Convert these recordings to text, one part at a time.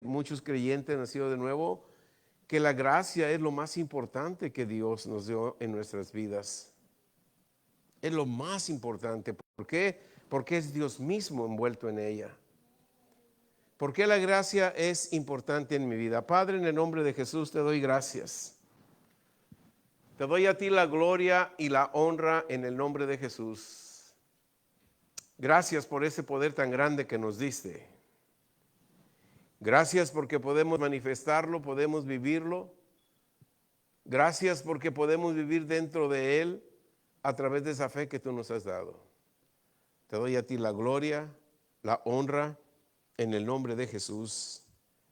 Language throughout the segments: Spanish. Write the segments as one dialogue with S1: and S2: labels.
S1: muchos creyentes nacidos de nuevo, que la gracia es lo más importante que Dios nos dio en nuestras vidas. Es lo más importante. ¿Por qué? Porque es Dios mismo envuelto en ella. ¿Por qué la gracia es importante en mi vida? Padre, en el nombre de Jesús te doy gracias. Te doy a ti la gloria y la honra en el nombre de Jesús. Gracias por ese poder tan grande que nos diste. Gracias porque podemos manifestarlo, podemos vivirlo. Gracias porque podemos vivir dentro de Él a través de esa fe que tú nos has dado. Te doy a ti la gloria, la honra, en el nombre de Jesús.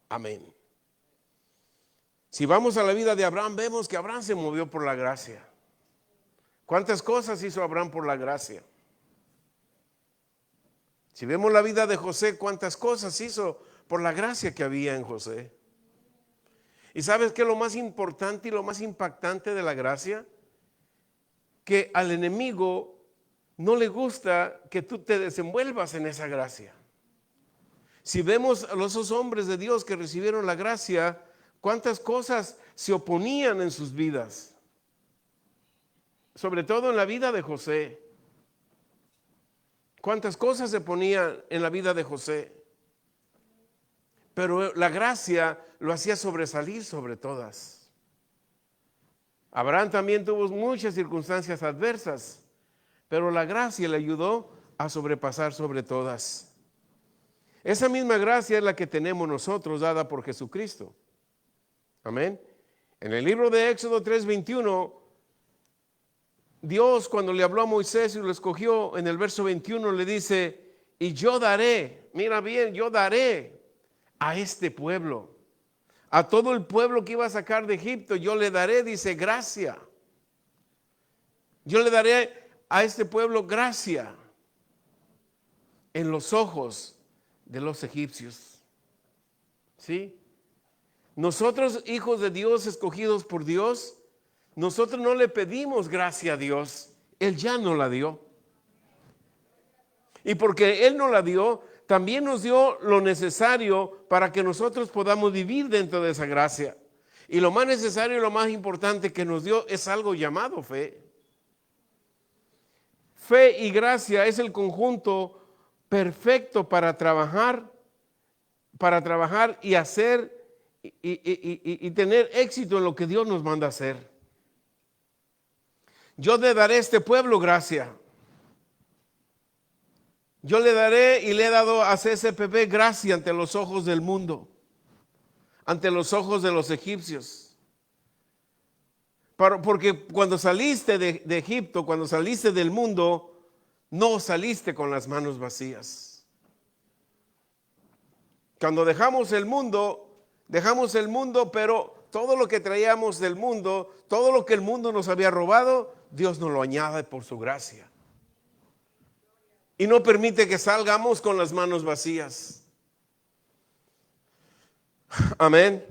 S1: Amén. Si vamos a la vida de Abraham, vemos que Abraham se movió por la gracia. ¿Cuántas cosas hizo Abraham por la gracia? Si vemos la vida de José, ¿cuántas cosas hizo por la gracia que había en José? ¿Y sabes qué es lo más importante y lo más impactante de la gracia? Que al enemigo no le gusta que tú te desenvuelvas en esa gracia. Si vemos a esos hombres de Dios que recibieron la gracia, cuántas cosas se oponían en sus vidas. Sobre todo en la vida de José. Cuántas cosas se ponían en la vida de José. Pero la gracia lo hacía sobresalir sobre todas. Abraham también tuvo muchas circunstancias adversas, pero la gracia le ayudó a sobrepasar sobre todas. Esa misma gracia es la que tenemos nosotros, dada por Jesucristo. Amén. En el libro de Éxodo 3:21, Dios, cuando le habló a Moisés y lo escogió, en el verso 21 le dice: y yo daré, mira bien, yo daré a este pueblo, a todo el pueblo que iba a sacar de Egipto, yo le daré, dice, gracia. Yo le daré a este pueblo gracia en los ojos de los egipcios. ¿Sí? Nosotros, hijos de Dios, escogidos por Dios, nosotros no le pedimos gracia a Dios, Él ya nos la dio. Y porque Él nos la dio, también nos dio lo necesario para que nosotros podamos vivir dentro de esa gracia. Y lo más necesario y lo más importante que nos dio es algo llamado fe. Fe y gracia es el conjunto perfecto para trabajar y hacer y tener éxito en lo que Dios nos manda hacer. Yo le daré a este pueblo gracia. Yo le daré y le he dado a CSPB gracia ante los ojos del mundo, ante los ojos de los egipcios. Porque cuando saliste de Egipto, cuando saliste del mundo, no saliste con las manos vacías. Cuando dejamos el mundo, pero todo lo que traíamos del mundo, todo lo que el mundo nos había robado, Dios nos lo añade por su gracia. Y no permite que salgamos con las manos vacías. Amén.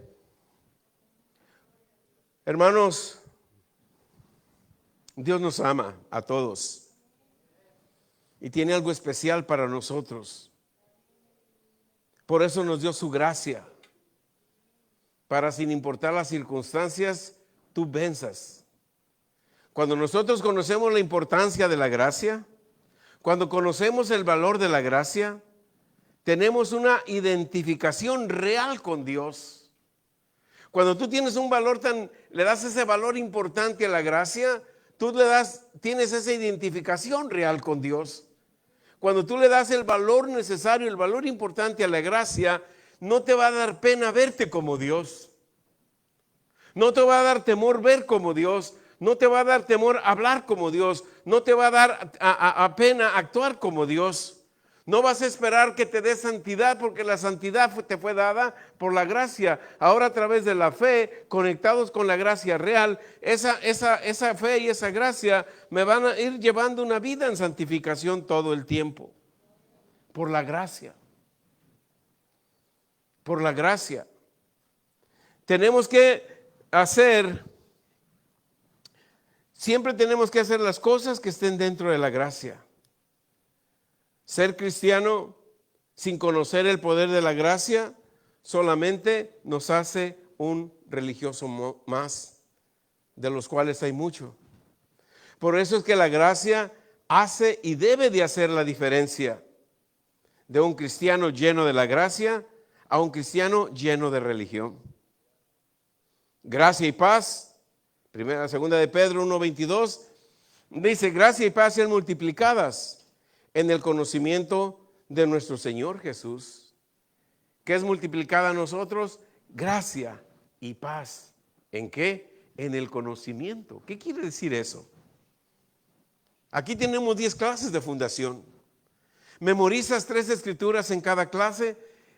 S1: Hermanos, Dios nos ama a todos y tiene algo especial para nosotros. Por eso nos dio su gracia, para, sin importar las circunstancias, tú venzas. Cuando nosotros conocemos la importancia de la gracia, cuando conocemos el valor de la gracia, tenemos una identificación real con Dios. Cuando tú tienes un valor le das ese valor importante a la gracia, tienes esa identificación real con Dios. Cuando tú le das el valor necesario, el valor importante a la gracia, no te va a dar pena verte como Dios. No te va a dar temor ver como Dios. No te va a dar temor hablar como Dios. No te va a dar a pena actuar como Dios. No vas a esperar que te dé santidad, porque la santidad te fue dada por la gracia. Ahora, a través de la fe, conectados con la gracia real, esa fe y esa gracia me van a ir llevando una vida en santificación todo el tiempo. Por la gracia. Por la gracia. Tenemos que siempre tenemos que hacer las cosas que estén dentro de la gracia. Ser cristiano sin conocer el poder de la gracia solamente nos hace un religioso más, de los cuales hay mucho. Por eso es que la gracia hace y debe de hacer la diferencia de un cristiano lleno de la gracia a un cristiano lleno de religión. Gracia y paz, segunda de Pedro 1:22, dice: gracia y paz sean multiplicadas en el conocimiento de nuestro Señor Jesús. ¿Qué es multiplicada a nosotros? Gracia y paz. ¿En qué? En el conocimiento. ¿Qué quiere decir eso? Aquí tenemos 10 clases de fundación. Memorizas 3 escrituras en cada clase.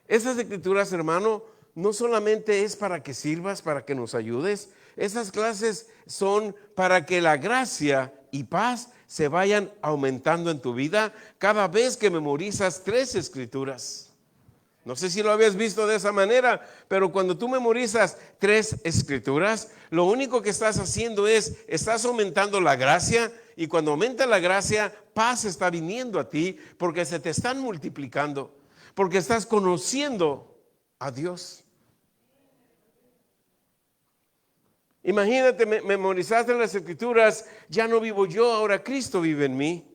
S1: Esas escrituras, hermano, no solamente es para que sirvas, para que nos ayudes. Esas clases son para que la gracia y paz se vayan aumentando en tu vida cada vez que memorizas 3 escrituras. No sé si lo habías visto de esa manera, pero cuando tú memorizas 3 escrituras, lo único que estás haciendo es, estás aumentando la gracia, y cuando aumenta la gracia, paz está viniendo a ti, porque se te están multiplicando, porque estás conociendo a Dios. Imagínate, memorizaste las escrituras: ya no vivo yo, ahora Cristo vive en mí.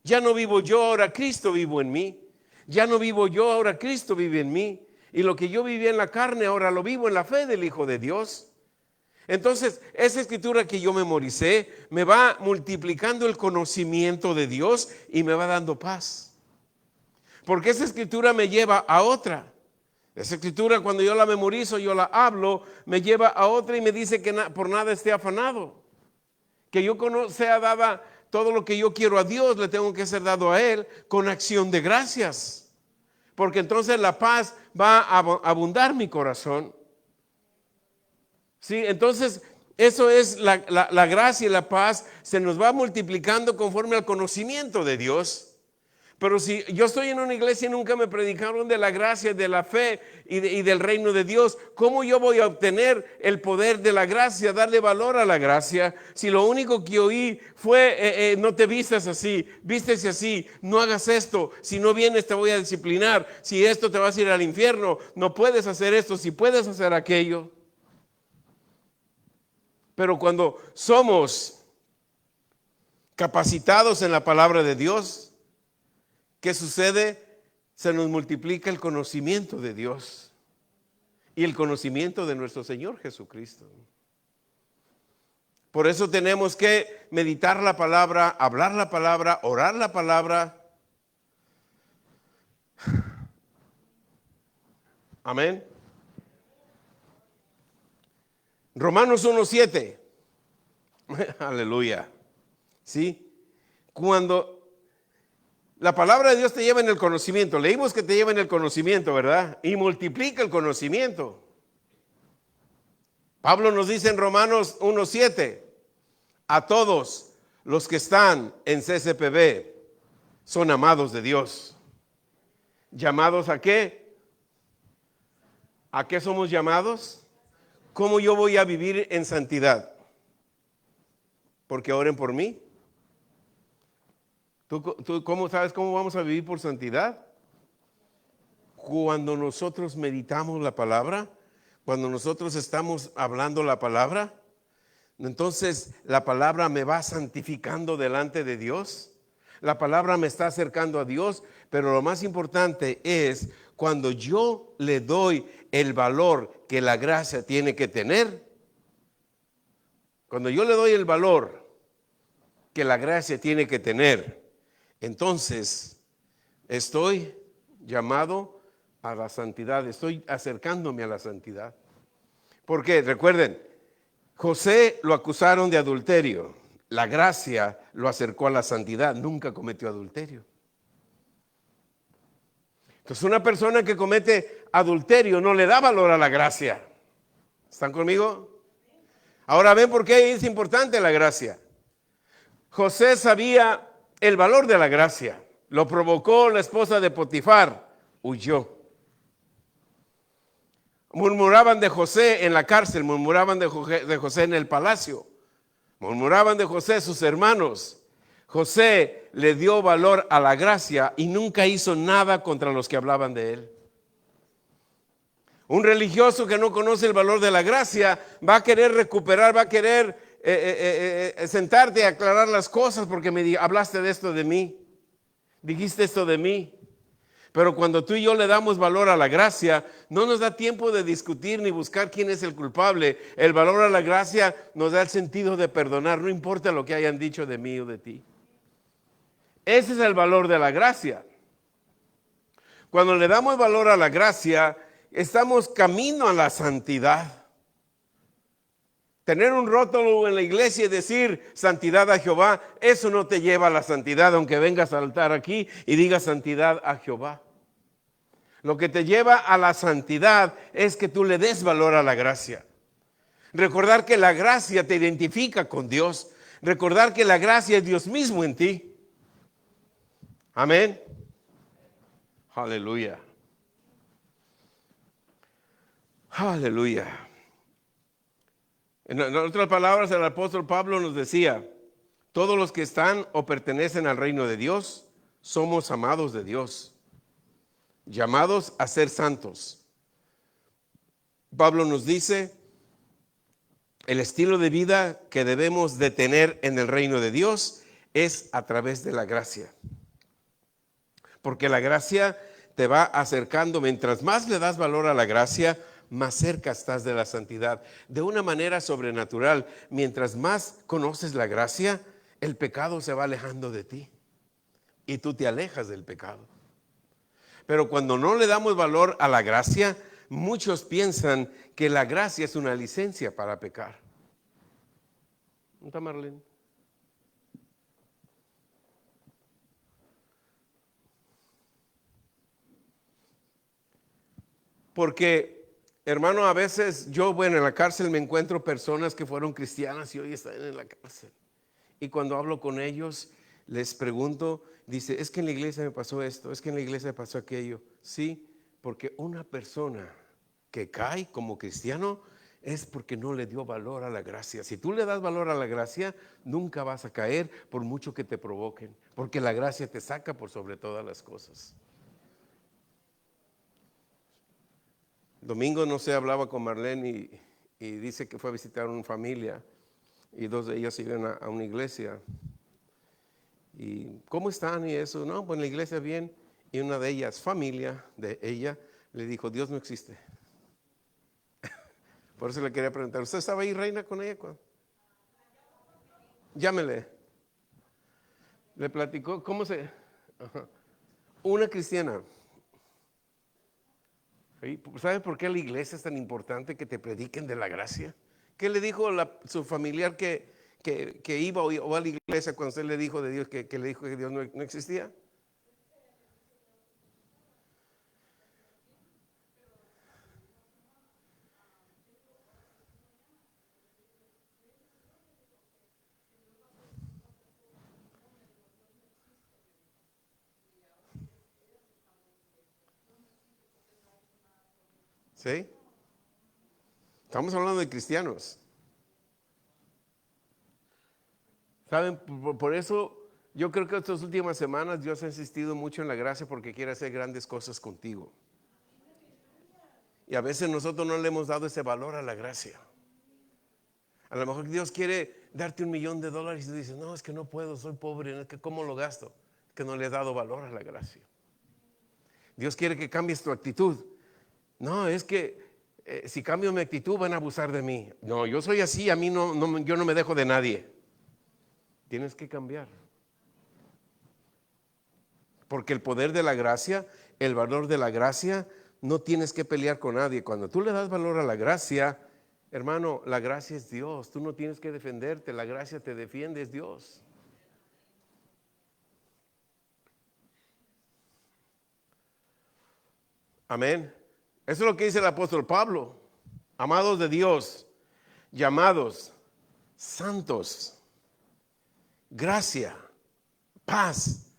S1: Ya no vivo yo, ahora Cristo vive en mí. Ya no vivo yo, ahora Cristo vive en mí. Y lo que yo vivía en la carne, ahora lo vivo en la fe del Hijo de Dios. Entonces, esa escritura que yo memoricé me va multiplicando el conocimiento de Dios y me va dando paz. Porque esa escritura me lleva a otra. Esa escritura, cuando yo la memorizo, yo la hablo, me lleva a otra y me dice que por nada esté afanado. Que yo sea dada todo lo que yo quiero a Dios, le tengo que ser dado a Él con acción de gracias. Porque entonces la paz va a abundar mi corazón. Sí, entonces eso es la gracia y la paz se nos va multiplicando conforme al conocimiento de Dios. Pero si yo estoy en una iglesia y nunca me predicaron de la gracia, de la fe y del reino de Dios, ¿cómo yo voy a obtener el poder de la gracia, darle valor a la gracia? Si lo único que oí fue, no te vistas así, vístese así, no hagas esto, si no vienes te voy a disciplinar, si esto te vas a ir al infierno, no puedes hacer esto, si puedes hacer aquello. Pero cuando somos capacitados en la palabra de Dios, ¿qué sucede? Se nos multiplica el conocimiento de Dios y el conocimiento de nuestro Señor Jesucristo. Por eso tenemos que meditar la palabra, hablar la palabra, orar la palabra. Amén. Romanos 1:7. Aleluya. ¿Sí? Cuando la palabra de Dios te lleva en el conocimiento, leímos que te lleva en el conocimiento, ¿verdad? Y multiplica el conocimiento. Pablo nos dice en Romanos 1:7, a todos los que están en CCPB son amados de Dios. ¿Llamados a qué? ¿A qué somos llamados? ¿Cómo yo voy a vivir en santidad? Porque oren por mí. ¿Tú cómo sabes cómo vamos a vivir por santidad? Cuando nosotros meditamos la palabra, cuando nosotros estamos hablando la palabra, entonces la palabra me va santificando delante de Dios. La palabra me está acercando a Dios, pero lo más importante es cuando yo le doy el valor que la gracia tiene que tener. Cuando yo le doy el valor que la gracia tiene que tener, entonces estoy llamado a la santidad, estoy acercándome a la santidad. Porque recuerden, José lo acusaron de adulterio, la gracia lo acercó a la santidad, nunca cometió adulterio. Entonces una persona que comete adulterio no le da valor a la gracia. ¿Están conmigo? Ahora ven por qué es importante la gracia. José sabía el valor de la gracia. Lo provocó la esposa de Potifar, huyó. Murmuraban de José en la cárcel, murmuraban de José en el palacio, murmuraban de José sus hermanos. José le dio valor a la gracia y nunca hizo nada contra los que hablaban de él. Un religioso que no conoce el valor de la gracia va a querer recuperar, va a querer sentarte a aclarar las cosas porque hablaste de esto de mí, dijiste esto de mí. Pero cuando tú y yo le damos valor a la gracia, no nos da tiempo de discutir ni buscar quién es el culpable. El valor a la gracia nos da el sentido de perdonar, no importa lo que hayan dicho de mí o de ti. Ese es el valor de la gracia. Cuando le damos valor a la gracia, estamos camino a la santidad. Tener un rótulo en la iglesia y decir santidad a Jehová, eso no te lleva a la santidad, aunque vengas al altar aquí y digas santidad a Jehová. Lo que te lleva a la santidad es que tú le des valor a la gracia. Recordar que la gracia te identifica con Dios. Recordar que la gracia es Dios mismo en ti. Amén. Aleluya. Aleluya. En otras palabras, el apóstol Pablo nos decía, todos los que están o pertenecen al reino de Dios, somos amados de Dios, llamados a ser santos. Pablo nos dice, el estilo de vida que debemos de tener en el reino de Dios es a través de la gracia. Porque la gracia te va acercando, mientras más le das valor a la gracia, más cerca estás de la santidad. De una manera sobrenatural, mientras más conoces la gracia, el pecado se va alejando de ti y tú te alejas del pecado. Pero cuando no le damos valor a la gracia, muchos piensan que la gracia es una licencia para pecar. ¿No está Marlene? Porque, hermano, a veces yo, en la cárcel me encuentro personas que fueron cristianas y hoy están en la cárcel. Y cuando hablo con ellos, les pregunto, dice, es que en la iglesia me pasó esto, es que en la iglesia me pasó aquello. Sí, porque una persona que cae como cristiano es porque no le dio valor a la gracia. Si tú le das valor a la gracia, nunca vas a caer por mucho que te provoquen, porque la gracia te saca por sobre todas las cosas. Domingo, no sé, hablaba con Marlene y dice que fue a visitar una familia y dos de ellas iban a una iglesia. ¿Y cómo están? Y eso, no, pues en la iglesia bien. Y una de ellas, familia de ella, le dijo, Dios no existe. Por eso le quería preguntar, ¿usted estaba ahí, reina, con ella? Llámele. Le platicó, ¿cómo se? Ajá. Una cristiana. ¿Sabe por qué la iglesia es tan importante que te prediquen de la gracia? ¿Qué le dijo su familiar que iba o a la iglesia cuando usted le dijo de Dios, que le dijo que Dios no existía? ¿Sí? Estamos hablando de cristianos. ¿Saben? Por eso yo creo que estas últimas semanas Dios ha insistido mucho en la gracia porque quiere hacer grandes cosas contigo. Y a veces nosotros no le hemos dado ese valor a la gracia. A lo mejor Dios quiere darte $1,000,000 y tú dices, no, es que no puedo, soy pobre, es que ¿cómo lo gasto? Es que no le he dado valor a la gracia. Dios quiere que cambies tu actitud. No, es que si cambio mi actitud van a abusar de mí. No, yo soy así, a mí yo no me dejo de nadie. Tienes que cambiar. Porque el poder de la gracia, el valor de la gracia, no tienes que pelear con nadie. Cuando tú le das valor a la gracia, hermano, la gracia es Dios. Tú no tienes que defenderte, la gracia te defiende, es Dios. Amén. Eso es lo que dice el apóstol Pablo. Amados de Dios, llamados, santos, gracia, paz,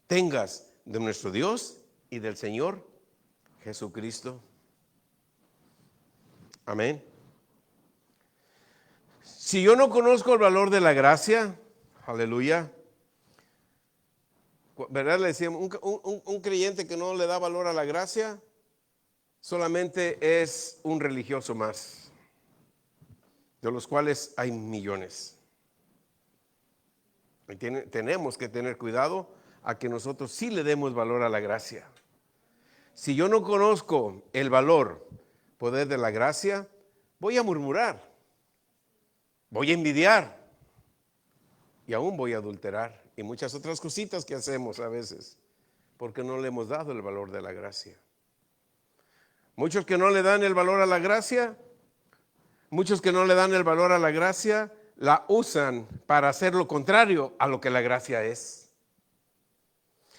S1: tengas de nuestro Dios y del Señor Jesucristo. Amén. Si yo no conozco el valor de la gracia, aleluya, ¿verdad? Le decíamos, un creyente que no le da valor a la gracia, solamente es un religioso más, de los cuales hay millones. Y tenemos que tener cuidado a que nosotros sí le demos valor a la gracia. Si yo no conozco el valor, poder de la gracia, voy a murmurar, voy a envidiar y aún voy a adulterar y muchas otras cositas que hacemos a veces porque no le hemos dado el valor de la gracia. Muchos que no le dan el valor a la gracia, la usan para hacer lo contrario a lo que la gracia es.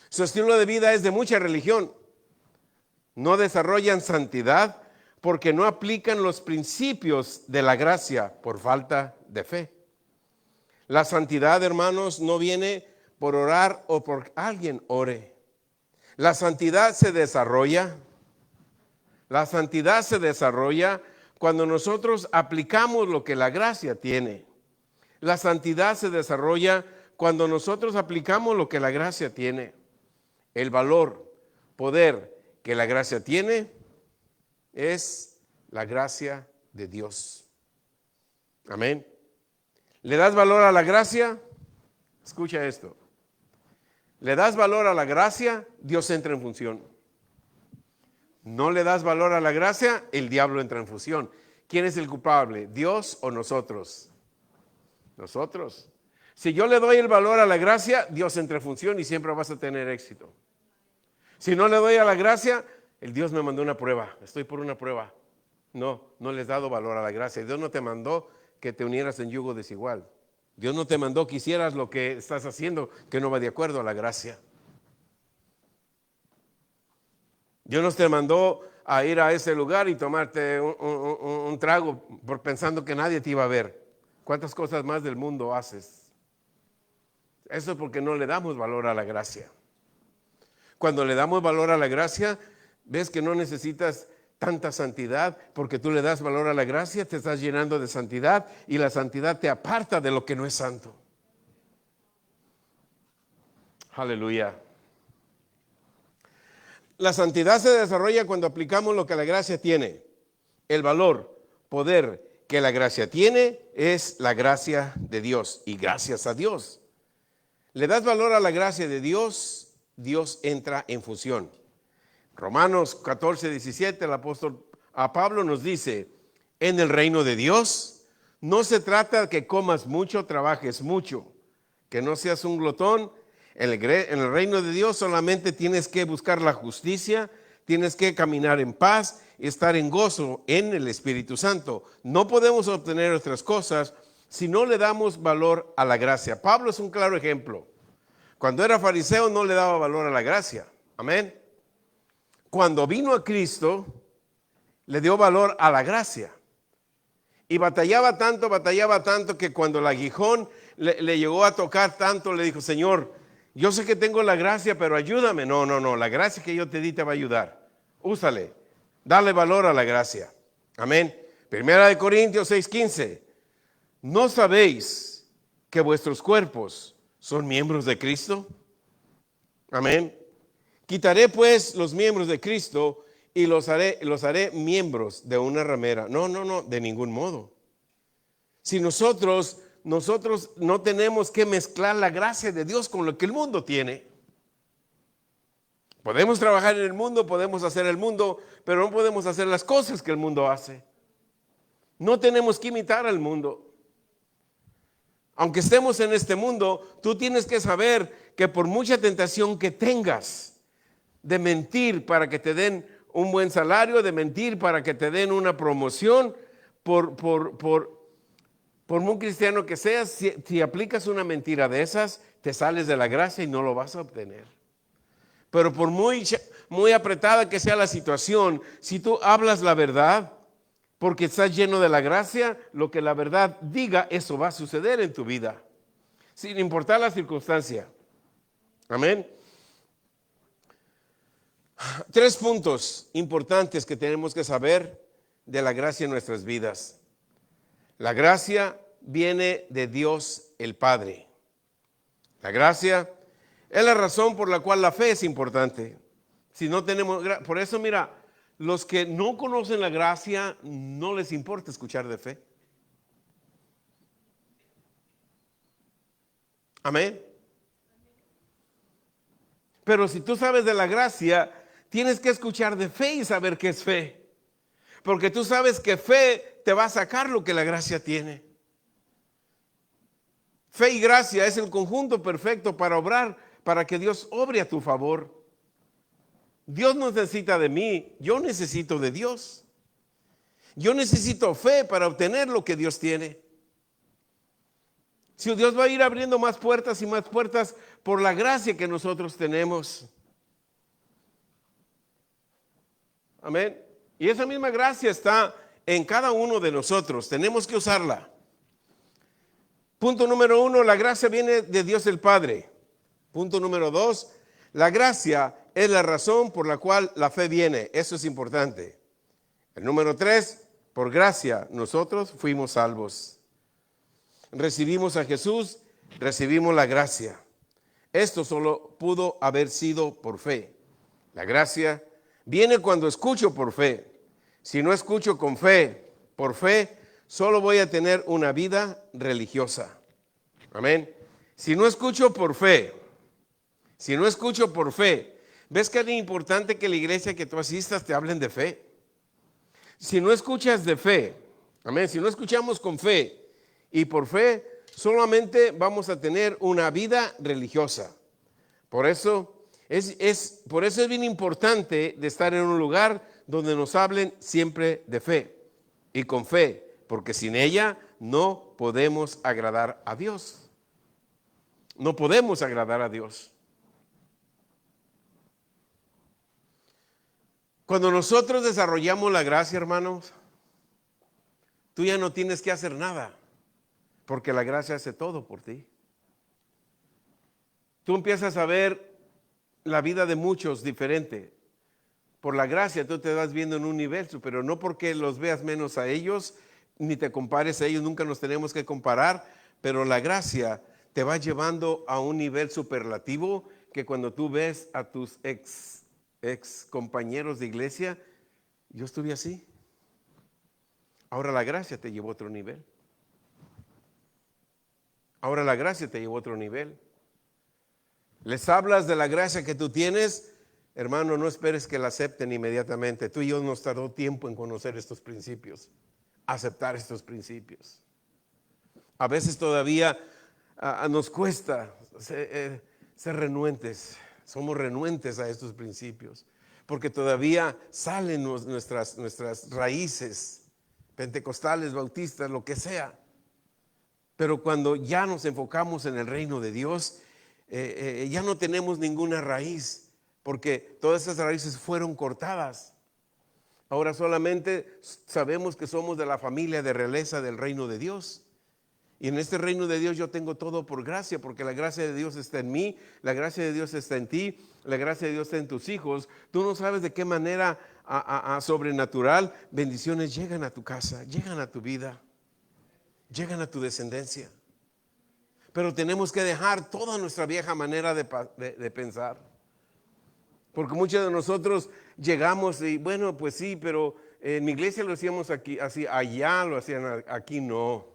S1: Su estilo de vida es de mucha religión. No desarrollan santidad porque no aplican los principios de la gracia por falta de fe. La santidad, hermanos, no viene por orar o por alguien ore. La santidad se desarrolla cuando nosotros aplicamos lo que la gracia tiene. La santidad se desarrolla cuando nosotros aplicamos lo que la gracia tiene. El valor, poder que la gracia tiene es la gracia de Dios. Amén. ¿Le das valor a la gracia? Escucha esto. ¿Le das valor a la gracia? Dios entra en función. ¿No le das valor a la gracia? El diablo entra en función. ¿Quién es el culpable? ¿Dios o nosotros? Nosotros. Si yo le doy el valor a la gracia, Dios entra en función y siempre vas a tener éxito. Si no le doy a la gracia, el Dios me mandó una prueba. Estoy por una prueba. No le has dado valor a la gracia. Dios no te mandó que te unieras en yugo desigual. Dios no te mandó que hicieras lo que estás haciendo que no va de acuerdo a la gracia. Dios no te mandó a ir a ese lugar y tomarte un trago pensando que nadie te iba a ver. ¿Cuántas cosas más del mundo haces? Eso es porque no le damos valor a la gracia. Cuando le damos valor a la gracia, ves que no necesitas tanta santidad, porque tú le das valor a la gracia, te estás llenando de santidad y la santidad te aparta de lo que no es santo. Aleluya. La santidad se desarrolla cuando aplicamos lo que la gracia tiene. El valor, poder que la gracia tiene es la gracia de Dios y gracias a Dios. Le das valor a la gracia de Dios, Dios entra en función. Romanos 14:17, el apóstol Pablo nos dice, en el reino de Dios no se trata de que comas mucho, trabajes mucho, que no seas un glotón. En el reino de Dios solamente tienes que buscar la justicia, tienes que caminar en paz y estar en gozo en el Espíritu Santo. No podemos obtener otras cosas si no le damos valor a la gracia. Pablo es un claro ejemplo. Cuando era fariseo no le daba valor a la gracia. Amén. Cuando vino a Cristo, le dio valor a la gracia. Y batallaba tanto que cuando el aguijón le llegó a tocar tanto, le dijo, Señor, yo sé que tengo la gracia, pero ayúdame. No, la gracia que yo te di te va a ayudar. Úsale, dale valor a la gracia. Amén. Primera de Corintios 6:15. ¿No sabéis que vuestros cuerpos son miembros de Cristo? Amén. Quitaré pues los miembros de Cristo y los haré miembros de una ramera. No, de ningún modo. Si nosotros no tenemos que mezclar la gracia de Dios con lo que el mundo tiene. Podemos trabajar en el mundo, podemos hacer el mundo, pero no podemos hacer las cosas que el mundo hace. No tenemos que imitar al mundo. Aunque estemos en este mundo, tú tienes que saber que por mucha tentación que tengas de mentir para que te den un buen salario, de mentir para que te den una promoción, por muy cristiano que seas, si aplicas una mentira de esas, te sales de la gracia y no lo vas a obtener. Pero por muy apretada que sea la situación, si tú hablas la verdad, porque estás lleno de la gracia, lo que la verdad diga, eso va a suceder en tu vida, sin importar la circunstancia. Amén. 3 puntos importantes que tenemos que saber de la gracia en nuestras vidas. La gracia viene de Dios el Padre. La gracia es la razón por la cual la fe es importante. Si no tenemos, por eso mira, los que no conocen la gracia no les importa escuchar de fe. Amén. Pero si tú sabes de la gracia, tienes que escuchar de fe y saber qué es fe. Porque tú sabes que fe te va a sacar lo que la gracia tiene. Fe y gracia es el conjunto perfecto para obrar, para que Dios obre a tu favor. Dios no necesita de mí, yo necesito de Dios. Yo necesito fe para obtener lo que Dios tiene. Si Dios va a ir abriendo más puertas y más puertas por la gracia que nosotros tenemos. Amén. Y esa misma gracia está en cada uno de nosotros. Tenemos que usarla. Punto número 1, la gracia viene de Dios el Padre. Punto número 2, la gracia es la razón por la cual la fe viene. Eso es importante. El número 3, por gracia nosotros fuimos salvos. Recibimos a Jesús, recibimos la gracia. Esto solo pudo haber sido por fe. La gracia viene cuando escucho por fe. Si no escucho con fe, por fe, solo voy a tener una vida religiosa. Amén. Si no escucho por fe, ¿ves que es importante que la iglesia que tú asistas te hablen de fe? Si no escuchas de fe, amén, si no escuchamos con fe y por fe, solamente vamos a tener una vida religiosa. Por eso es bien importante de estar en un lugar donde nos hablen siempre de fe y con fe, porque sin ella no podemos agradar a Dios. No podemos agradar a Dios. Cuando nosotros desarrollamos la gracia, hermanos, tú ya no tienes que hacer nada, porque la gracia hace todo por ti. Tú empiezas a ver la vida de muchos diferente. Por la gracia tú te vas viendo en un nivel superior, no porque los veas menos a ellos, ni te compares a ellos, nunca nos tenemos que comparar, pero la gracia te va llevando a un nivel superlativo que cuando tú ves a tus ex compañeros de iglesia, yo estuve así. Ahora la gracia te llevó a otro nivel. Ahora la gracia te llevó a otro nivel. Les hablas de la gracia que tú tienes, hermano, no esperes que la acepten inmediatamente. Tú y yo nos tardó tiempo en conocer estos principios, aceptar estos principios. A veces todavía nos cuesta ser renuentes, somos renuentes a estos principios, porque todavía salen nuestras raíces, pentecostales, bautistas, lo que sea. Pero cuando ya nos enfocamos en el reino de Dios, ya no tenemos ninguna raíz, porque todas esas raíces fueron cortadas. Ahora solamente sabemos que somos de la familia de realeza del reino de Dios. Y en este reino de Dios yo tengo todo por gracia, porque la gracia de Dios está en mí, la gracia de Dios está en ti, la gracia de Dios está en tus hijos. Tú no sabes de qué manera sobrenatural bendiciones llegan a tu casa, llegan a tu vida, llegan a tu descendencia. Pero tenemos que dejar toda nuestra vieja manera de pensar. Porque muchos de nosotros llegamos y bueno, pues sí, pero en mi iglesia lo hacíamos aquí, así, allá lo hacían, aquí no.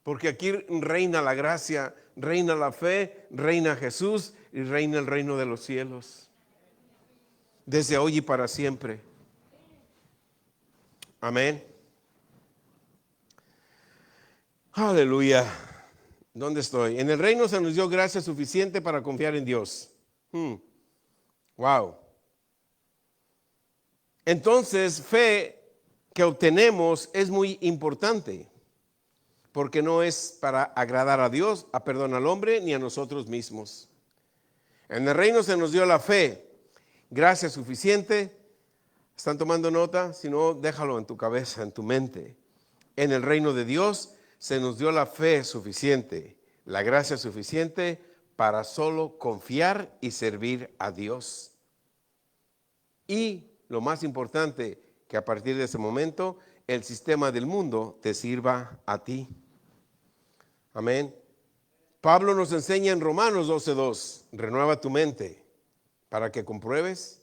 S1: Porque aquí reina la gracia, reina la fe, reina Jesús y reina el reino de los cielos. Desde hoy y para siempre. Amén. Aleluya. ¿Dónde estoy? En el reino se nos dio gracia suficiente para confiar en Dios. Wow. Entonces, fe que obtenemos es muy importante, porque no es para agradar a Dios, al hombre, ni a nosotros mismos. En el reino se nos dio la fe, gracia suficiente. ¿Están tomando nota? Si no, déjalo en tu cabeza, en tu mente. En el reino de Dios se nos dio la fe suficiente, la gracia suficiente para solo confiar y servir a Dios. Y lo más importante, que a partir de ese momento el sistema del mundo te sirva a ti. Amén. Pablo nos enseña en Romanos 12:2, renueva tu mente para que compruebes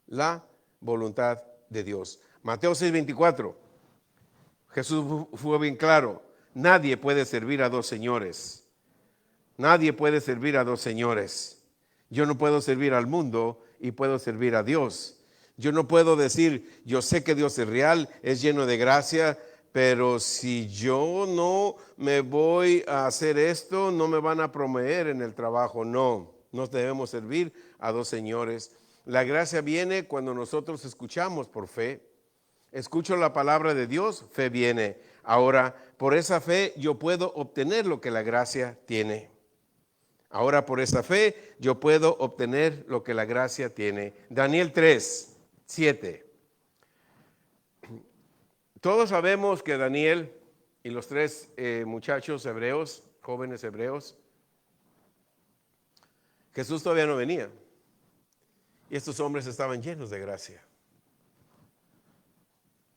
S1: la voluntad de Dios. Mateo 6:24. Jesús fue bien claro. Nadie puede servir a dos señores. Nadie puede servir a dos señores. Yo no puedo servir al mundo y puedo servir a Dios. Yo no puedo decir, yo sé que Dios es real, es lleno de gracia, pero si yo no me voy a hacer esto, no me van a promover en el trabajo. No debemos servir a dos señores. La gracia viene cuando nosotros escuchamos por fe. Escucho la palabra de Dios, fe viene. Ahora, por esa fe yo puedo obtener lo que la gracia tiene. Ahora, por esa fe yo puedo obtener lo que la gracia tiene. Daniel 3:7. Todos sabemos que Daniel y los tres muchachos hebreos, jóvenes hebreos, Jesús todavía no venía. Y estos hombres estaban llenos de gracia.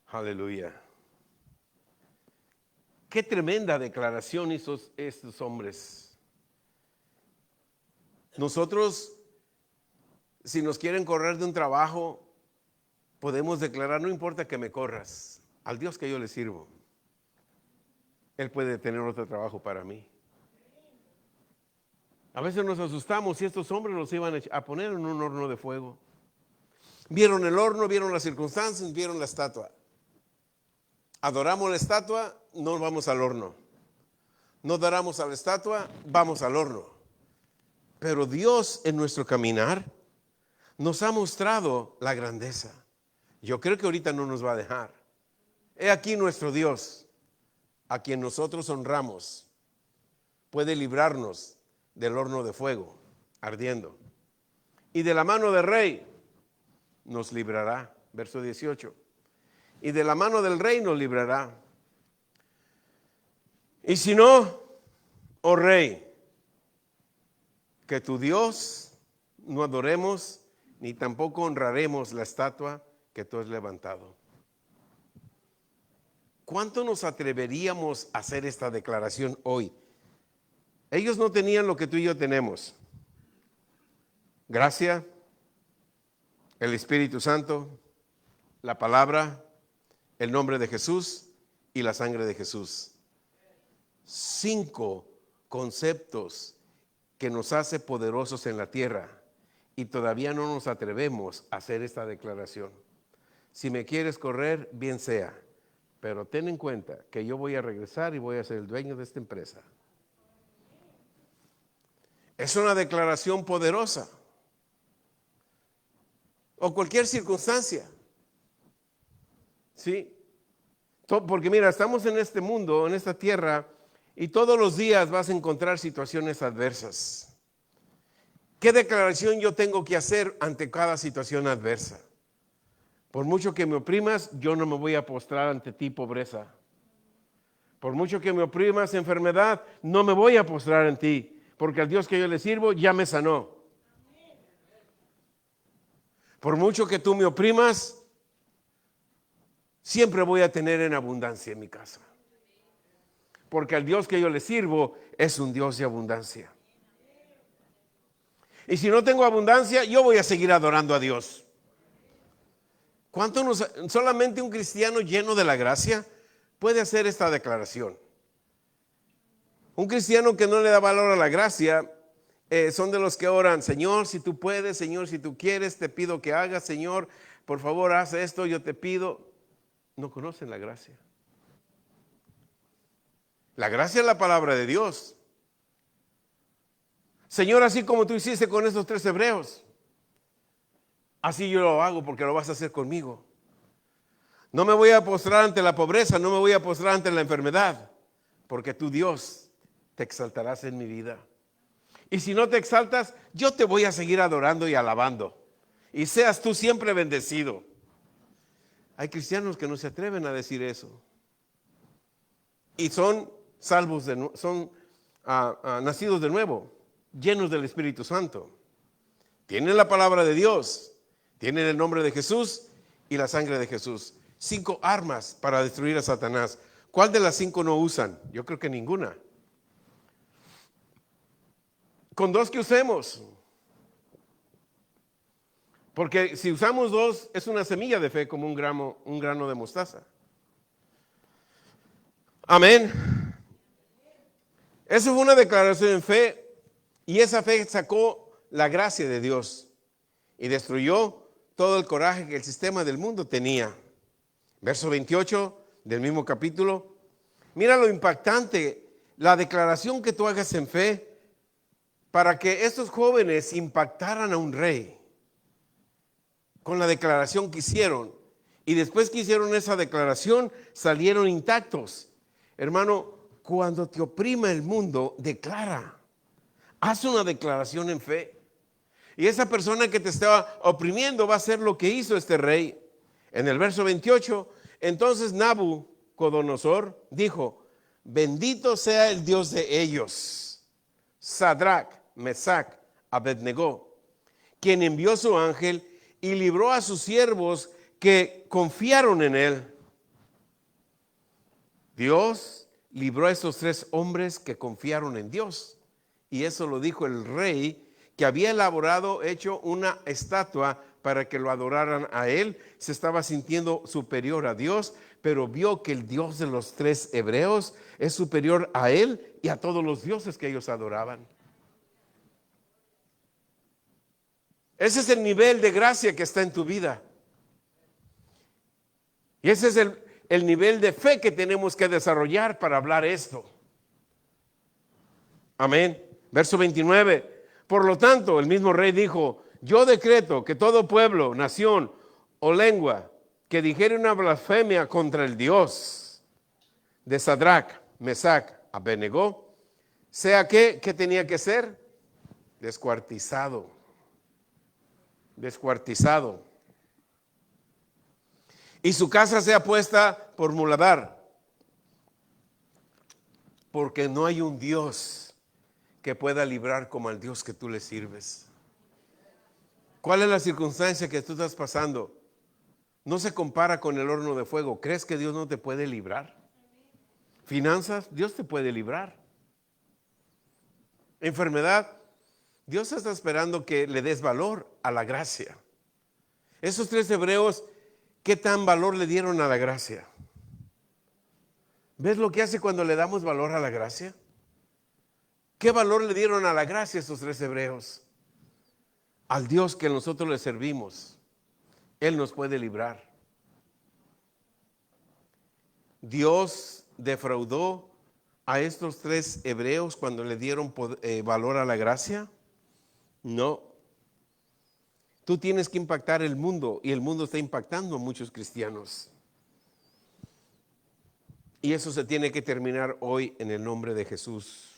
S1: Aleluya. Qué tremenda declaración hizo estos hombres. Nosotros, si nos quieren correr de un trabajo, podemos declarar, no importa que me corras, al Dios que yo le sirvo, Él puede tener otro trabajo para mí. A veces nos asustamos y estos hombres los iban a poner en un horno de fuego. Vieron el horno, vieron las circunstancias, vieron la estatua. Adoramos la estatua, no vamos al horno. No adoramos a la estatua, vamos al horno. Pero Dios en nuestro caminar nos ha mostrado la grandeza. Yo creo que ahorita no nos va a dejar. He aquí nuestro Dios, a quien nosotros honramos, puede librarnos del horno de fuego ardiendo. Y de la mano del rey nos librará. Verso 18. Y de la mano del rey nos librará. Y si no, oh rey, que tu Dios no adoremos, ni tampoco honraremos la estatua que tú has levantado. ¿Cuánto nos atreveríamos a hacer esta declaración hoy? Ellos no tenían lo que tú y yo tenemos. Gracia, el Espíritu Santo, la palabra, el nombre de Jesús y la sangre de Jesús. 5 conceptos que nos hace poderosos en la tierra y todavía no nos atrevemos a hacer esta declaración. Si me quieres correr, bien sea, pero ten en cuenta que yo voy a regresar y voy a ser el dueño de esta empresa. Es una declaración poderosa. O cualquier circunstancia. ¿Sí? Porque mira, estamos en este mundo, en esta tierra, y todos los días vas a encontrar situaciones adversas. ¿Qué declaración yo tengo que hacer ante cada situación adversa? Por mucho que me oprimas, yo no me voy a postrar ante ti, pobreza. Por mucho que me oprimas, enfermedad, no me voy a postrar en ti, porque al Dios que yo le sirvo ya me sanó. Por mucho que tú me oprimas, siempre voy a tener en abundancia en mi casa. Porque al Dios que yo le sirvo es un Dios de abundancia. Y si no tengo abundancia, yo voy a seguir adorando a Dios. Solamente un cristiano lleno de la gracia puede hacer esta declaración? Un cristiano que no le da valor a la gracia son de los que oran: Señor, si tú puedes, Señor, si tú quieres, te pido que hagas, Señor, por favor, haz esto, yo te pido. No conocen la gracia. La gracia es la palabra de Dios. Señor, así como tú hiciste con esos 3 hebreos, así yo lo hago porque lo vas a hacer conmigo. No me voy a postrar ante la pobreza, no me voy a postrar ante la enfermedad, porque tú, Dios, te exaltarás en mi vida. Y si no te exaltas, yo te voy a seguir adorando y alabando. Y seas tú siempre bendecido. Hay cristianos que no se atreven a decir eso. Y son salvos, son nacidos de nuevo, llenos del Espíritu Santo. Tienen la palabra de Dios, tienen el nombre de Jesús y la sangre de Jesús. 5 armas para destruir a Satanás. ¿Cuál de las 5 no usan? Yo creo que ninguna. Con 2 que usemos. Porque si usamos dos, es una semilla de fe como un grano de mostaza. Amén. Eso fue una declaración en fe y esa fe sacó la gracia de Dios y destruyó todo el coraje que el sistema del mundo tenía. Verso 28 del mismo capítulo. Mira lo impactante, la declaración que tú hagas en fe para que estos jóvenes impactaran a un rey con la declaración que hicieron. Y después que hicieron esa declaración, salieron intactos. Hermano, cuando te oprima el mundo, declara. Haz una declaración en fe. Y esa persona que te estaba oprimiendo va a hacer lo que hizo este rey. En el verso 28, entonces Nabucodonosor dijo, bendito sea el Dios de ellos, Sadrach, Mesach, Abednego, quien envió su ángel y libró a sus siervos que confiaron en él. Dios libró a esos tres hombres que confiaron en Dios. Y eso lo dijo el rey, que había hecho una estatua para que lo adoraran a él. Se estaba sintiendo superior a Dios, pero vio que el Dios de los tres hebreos es superior a él y a todos los dioses que ellos adoraban. Ese es el nivel de gracia que está en tu vida. Y ese es el nivel de fe que tenemos que desarrollar para hablar esto. Amén. Verso 29. Por lo tanto, el mismo rey dijo, yo decreto que todo pueblo, nación o lengua que dijere una blasfemia contra el Dios de Sadrach, Mesach, Abednego, sea ¿qué tenía que ser? Descuartizado. Y su casa sea puesta por muladar, porque no hay un Dios que pueda librar como al Dios que tú le sirves. ¿Cuál es la circunstancia que tú estás pasando? No se compara con el horno de fuego. ¿Crees que Dios no te puede librar? Finanzas, Dios te puede librar. Enfermedad, Dios está esperando que le des valor a la gracia. Esos tres hebreos, ¿qué tan valor le dieron a la gracia? ¿Ves lo que hace cuando le damos valor a la gracia? ¿Qué valor le dieron a la gracia estos tres hebreos? Al Dios que nosotros le servimos, Él nos puede librar. Dios defraudó a estos tres hebreos cuando le dieron valor a la gracia. No. Tú tienes que impactar el mundo y el mundo está impactando a muchos cristianos. Y eso se tiene que terminar hoy en el nombre de Jesús.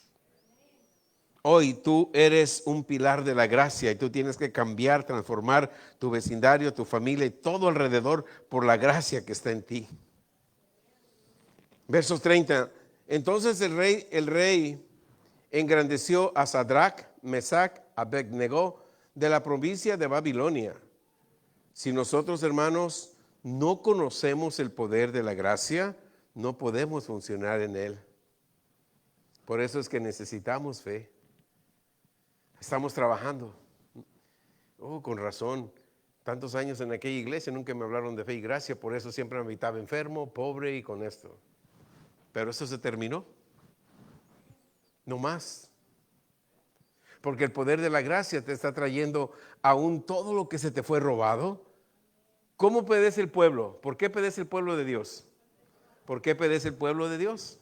S1: Hoy tú eres un pilar de la gracia y tú tienes que cambiar, transformar tu vecindario, tu familia y todo alrededor por la gracia que está en ti. Versos 30. Entonces el rey engrandeció a Sadrach, Mesach, Abednego de la provincia de Babilonia. Si nosotros, hermanos, no conocemos el poder de la gracia, no podemos funcionar en él. Por eso es que necesitamos fe. Estamos trabajando. Con razón. Tantos años en aquella iglesia nunca me hablaron de fe y gracia, por eso siempre me estaba enfermo, pobre y con esto. Pero eso se terminó. No más. Porque el poder de la gracia te está trayendo aún todo lo que se te fue robado. ¿Cómo pedece el pueblo? ¿Por qué pedece el pueblo de Dios? ¿Por qué pedece el pueblo de Dios?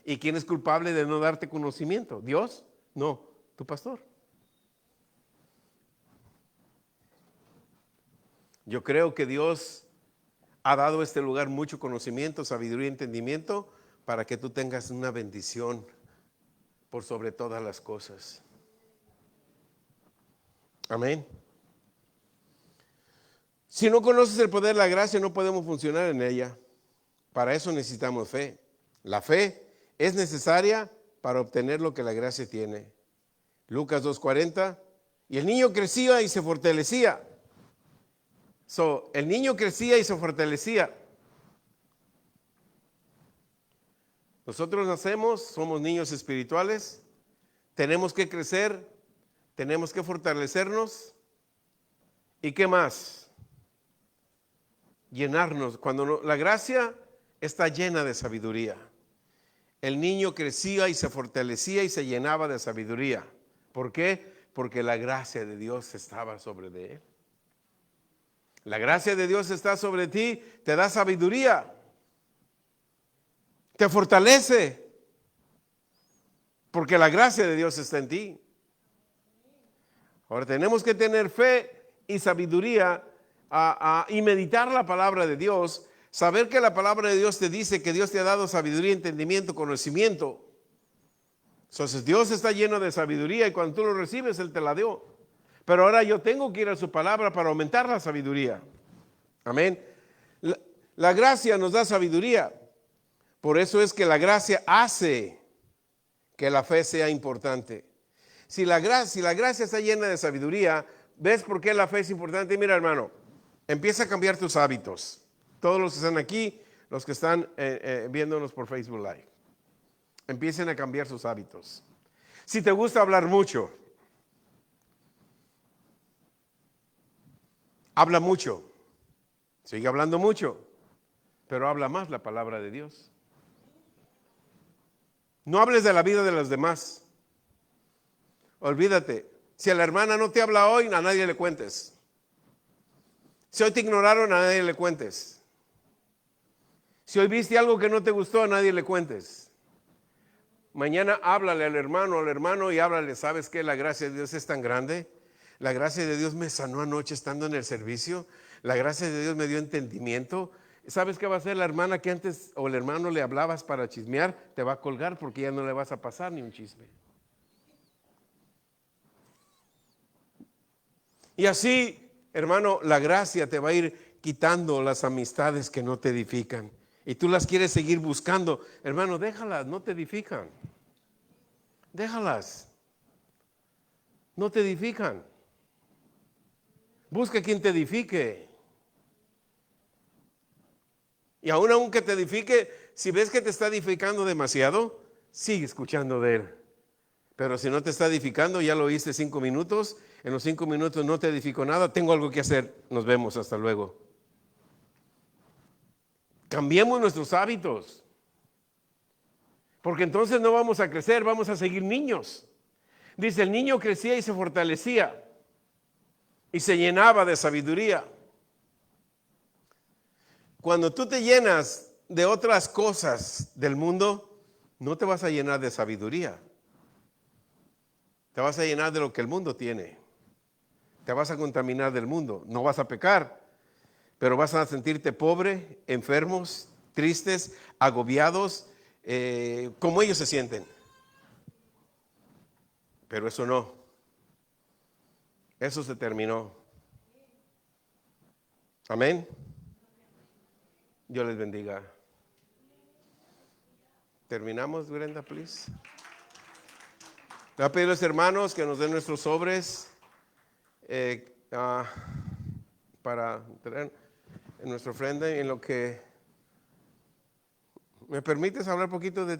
S1: ¿Y quién es culpable de no darte conocimiento? ¿Dios? No, tu pastor. Yo creo que Dios ha dado a este lugar mucho conocimiento, sabiduría y entendimiento para que tú tengas una bendición por sobre todas las cosas. Amén. Si no conoces el poder de la gracia, no podemos funcionar en ella. Para eso necesitamos fe. La fe es necesaria para obtener lo que la gracia tiene. Lucas 2:40. Y el niño crecía y se fortalecía. El niño crecía y se fortalecía. Nosotros nacemos, somos niños espirituales, tenemos que crecer, tenemos que fortalecernos ¿Y qué más? Llenarnos. La gracia está llena de sabiduría. El niño crecía y se fortalecía y se llenaba de sabiduría. ¿Por qué? Porque la gracia de Dios estaba sobre de él. La gracia de Dios está sobre ti, te da sabiduría, te fortalece, porque la gracia de Dios está en ti. Ahora tenemos que tener fe y sabiduría y meditar la palabra de Dios, saber que la palabra de Dios te dice que Dios te ha dado sabiduría, entendimiento, conocimiento. Entonces Dios está lleno de sabiduría y cuando tú lo recibes, Él te la dio. Pero ahora yo tengo que ir a su palabra para aumentar la sabiduría. Amén. La gracia nos da sabiduría. Por eso es que la gracia hace que la fe sea importante. Si la gracia está llena de sabiduría, ¿ves por qué la fe es importante? Mira, hermano, empieza a cambiar tus hábitos. Todos los que están aquí, los que están viéndonos por Facebook Live, empiecen a cambiar sus hábitos. Si te gusta hablar mucho, habla mucho. Sigue hablando mucho, pero habla más la palabra de Dios. No hables de la vida de los demás. Olvídate. Si la hermana no te habla hoy, a nadie le cuentes. Si hoy te ignoraron, a nadie le cuentes. Si hoy viste algo que no te gustó, a nadie le cuentes. Mañana háblale al hermano y háblale. ¿Sabes qué? La gracia de Dios es tan grande. La gracia de Dios me sanó anoche estando en el servicio. La gracia de Dios me dio entendimiento. ¿Sabes qué va a hacer la hermana que antes o el hermano le hablabas para chismear? Te va a colgar porque ya no le vas a pasar ni un chisme. Y así, hermano, la gracia te va a ir quitando las amistades que no te edifican. Y tú las quieres seguir buscando. Hermano, déjalas, no te edifican. Déjalas. No te edifican. Busca quien te edifique. Y aunque te edifique, si ves que te está edificando demasiado, sigue escuchando de él. Pero si no te está edificando, ya lo oíste 5 minutos, en los 5 minutos no te edificó nada, tengo algo que hacer, nos vemos, hasta luego. Cambiemos nuestros hábitos, porque entonces no vamos a crecer, vamos a seguir niños. Dice, el niño crecía y se fortalecía y se llenaba de sabiduría. Cuando tú te llenas de otras cosas del mundo, no te vas a llenar de sabiduría. Te vas a llenar de lo que el mundo tiene. Te vas a contaminar del mundo. No vas a pecar, pero vas a sentirte pobre, enfermos, tristes, agobiados, como ellos se sienten. Pero eso no. Eso se terminó. Amén. Dios les bendiga. ¿Terminamos, Brenda, please? Le voy a pedir a los hermanos que nos den nuestros sobres para tener en nuestra ofrenda. En lo que me permites hablar un poquito de